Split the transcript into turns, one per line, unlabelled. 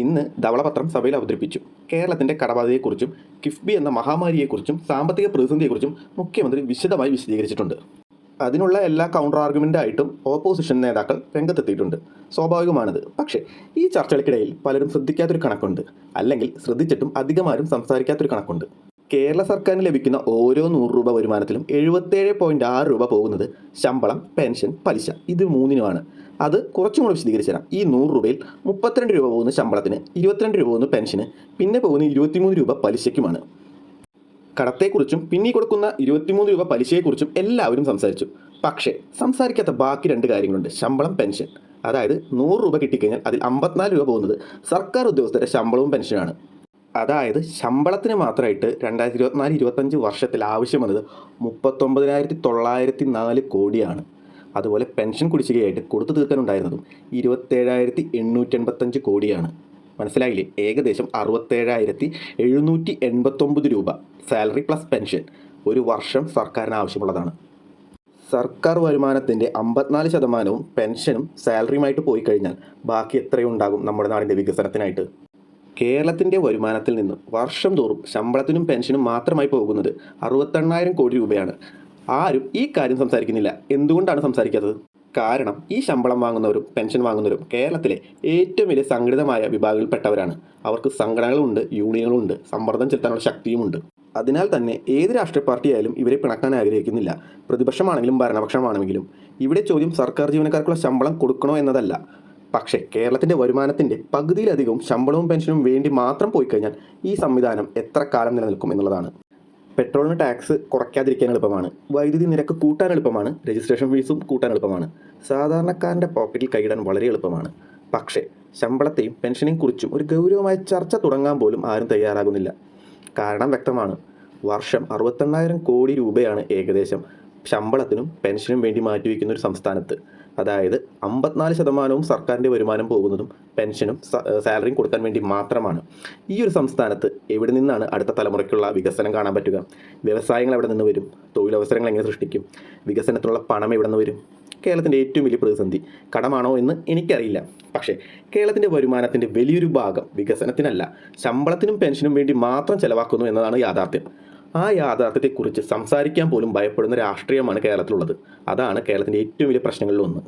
ഇന്ന് ധവളപത്രം സഭയിൽ അവതരിപ്പിച്ചു. കേരളത്തിൻ്റെ കടബാധ്യതയെക്കുറിച്ചും കിഫ്ബി എന്ന മഹാമാരിയെക്കുറിച്ചും സാമ്പത്തിക പ്രതിസന്ധിയെക്കുറിച്ചും മുഖ്യമന്ത്രി വിശദമായി വിശദീകരിച്ചിട്ടുണ്ട്. അതിനുള്ള എല്ലാ കൗണ്ടർ ആർഗ്യുമെൻ്റായിട്ടും ഓപ്പോസിഷൻ നേതാക്കൾ രംഗത്തെത്തിയിട്ടുണ്ട്. സ്വാഭാവികമാണത്. പക്ഷേ ഈ ചർച്ചകൾക്കിടയിൽ പലരും ശ്രദ്ധിക്കാത്തൊരു കണക്കുണ്ട്, അല്ലെങ്കിൽ ശ്രദ്ധിച്ചിട്ടും അധികമാരും സംസാരിക്കാത്തൊരു കണക്കുണ്ട്. കേരള സർക്കാരിന് ലഭിക്കുന്ന ഓരോ 100 രൂപ വരുമാനത്തിലും 77.6 രൂപ പോകുന്നത് ശമ്പളം, പെൻഷൻ, പലിശ ഇത് മൂന്നിനുമാണ്. അത് കുറച്ചും കൂടെ വിശദീകരിച്ചു തരാം. ഈ 100 രൂപയിൽ 32 രൂപ പോകുന്ന ശമ്പളത്തിന്, 22 രൂപ പോകുന്ന പെൻഷന്, പിന്നെ പോകുന്ന 23 രൂപ പലിശയ്ക്കുമാണ്. കടത്തെക്കുറിച്ചും പിന്നെ കൊടുക്കുന്ന 23 രൂപ പലിശയെക്കുറിച്ചും എല്ലാവരും സംസാരിച്ചു. പക്ഷേ സംസാരിക്കാത്ത ബാക്കി 2 കാര്യങ്ങളുണ്ട്. ശമ്പളം, പെൻഷൻ. അതായത് 100 രൂപ കിട്ടിക്കഴിഞ്ഞാൽ അതിൽ 54 രൂപ പോകുന്നത് സർക്കാർ ഉദ്യോഗസ്ഥരുടെ ശമ്പളവും പെൻഷനാണ്. അതായത് ശമ്പളത്തിന് മാത്രമായിട്ട് 2024-25 വർഷത്തിൽ ആവശ്യം വന്നത് 39,904 കോടിയാണ്. അതുപോലെ പെൻഷൻ കുടിശ്ശികയായിട്ട് കൊടുത്തു തീർക്കാനുണ്ടായിരുന്നതും 27,885 കോടിയാണ്. മനസ്സിലായില്ലേ? ഏകദേശം 67,789 രൂപ സാലറി പ്ലസ് പെൻഷൻ ഒരു വർഷം സർക്കാരിന് ആവശ്യമുള്ളതാണ്. സർക്കാർ വരുമാനത്തിൻ്റെ 54% പെൻഷനും സാലറിയുമായിട്ട് പോയി കഴിഞ്ഞാൽ ബാക്കി എത്രയുണ്ടാകും നമ്മുടെ നാടിൻ്റെ വികസനത്തിനായിട്ട്? കേരളത്തിൻ്റെ വരുമാനത്തിൽ നിന്ന് വർഷം തോറും ശമ്പളത്തിനും പെൻഷനും മാത്രമായി പോകുന്നത് 68,000 കോടി രൂപയാണ്. ആരും ഈ കാര്യം സംസാരിക്കുന്നില്ല. എന്തുകൊണ്ടാണ് സംസാരിക്കാത്തത്? കാരണം ഈ ശമ്പളം വാങ്ങുന്നവരും പെൻഷൻ വാങ്ങുന്നവരും കേരളത്തിലെ ഏറ്റവും വലിയ സംഘടിതമായ വിഭാഗങ്ങളിൽപ്പെട്ടവരാണ്. അവർക്ക് സംഘടനകളുണ്ട്, യൂണിയനുകളുണ്ട്, സമ്മർദ്ദം ചെലുത്താനുള്ള ശക്തിയുമുണ്ട്. അതിനാൽ തന്നെ ഏത് രാഷ്ട്രീയ പാർട്ടിയായാലും ഇവരെ പിണക്കാൻ ആഗ്രഹിക്കുന്നില്ല. പ്രതിപക്ഷമാണെങ്കിലും ഭരണപക്ഷമാണെങ്കിലും. ഇവിടെ ചോദ്യം സർക്കാർ ജീവനക്കാർക്കുള്ള ശമ്പളം കൊടുക്കണോ എന്നതല്ല. പക്ഷേ കേരളത്തിൻ്റെ വരുമാനത്തിൻ്റെ പകുതിയിലധികവും ശമ്പളവും പെൻഷനും വേണ്ടി മാത്രം പോയി കഴിഞ്ഞാൽ ഈ സംവിധാനം എത്ര കാലം നിലനിൽക്കും എന്നുള്ളതാണ്. പെട്രോളിന് ടാക്സ് കുറയ്ക്കാതിരിക്കാൻ എളുപ്പമാണ്, വൈദ്യുതി നിരക്ക് കൂട്ടാൻ എളുപ്പമാണ്, രജിസ്ട്രേഷൻ ഫീസും കൂട്ടാൻ എളുപ്പമാണ്, സാധാരണക്കാരൻ്റെ പോക്കറ്റിൽ കൈയിടാൻ വളരെ എളുപ്പമാണ്. പക്ഷേ ശമ്പളത്തെയും പെൻഷനെയും കുറിച്ചും ഒരു ഗൗരവമായ ചർച്ച തുടങ്ങാൻ പോലും ആരും തയ്യാറാകുന്നില്ല. കാരണം വ്യക്തമാണ്. വർഷം 68,000 കോടി രൂപയാണ് ഏകദേശം ശമ്പളത്തിനും പെൻഷനും വേണ്ടി മാറ്റിവെക്കുന്ന ഒരു സംസ്ഥാനത്ത്. അതായത് 54% സർക്കാരിൻ്റെ വരുമാനം പോകുന്നതും പെൻഷനും സാലറിയും കൊടുക്കാൻ വേണ്ടി മാത്രമാണ്. ഈ ഒരു സംസ്ഥാനത്ത് എവിടെ നിന്നാണ് അടുത്ത തലമുറയ്ക്കുള്ള വികസനം കാണാൻ പറ്റുക? വ്യവസായങ്ങൾ എവിടെ നിന്ന് വരും? തൊഴിലവസരങ്ങൾ എങ്ങനെ സൃഷ്ടിക്കും? വികസനത്തിനുള്ള പണം എവിടെ നിന്ന് വരും? കേരളത്തിൻ്റെ ഏറ്റവും വലിയ പ്രതിസന്ധി കടമാണോ എന്ന് എനിക്കറിയില്ല. പക്ഷേ കേരളത്തിൻ്റെ വരുമാനത്തിൻ്റെ വലിയൊരു ഭാഗം വികസനത്തിനല്ല, ശമ്പളത്തിനും പെൻഷനും വേണ്ടി മാത്രം ചെലവാക്കുന്നു എന്നതാണ് യാഥാർത്ഥ്യം. ആ യാഥാർത്ഥ്യത്തെക്കുറിച്ച് സംസാരിക്കാൻ പോലും ഭയപ്പെടുന്ന രാഷ്ട്രീയമാണ് കേരളത്തിലുള്ളത്. അതാണ് കേരളത്തിൻ്റെ ഏറ്റവും വലിയ പ്രശ്നങ്ങളിലൊന്ന്.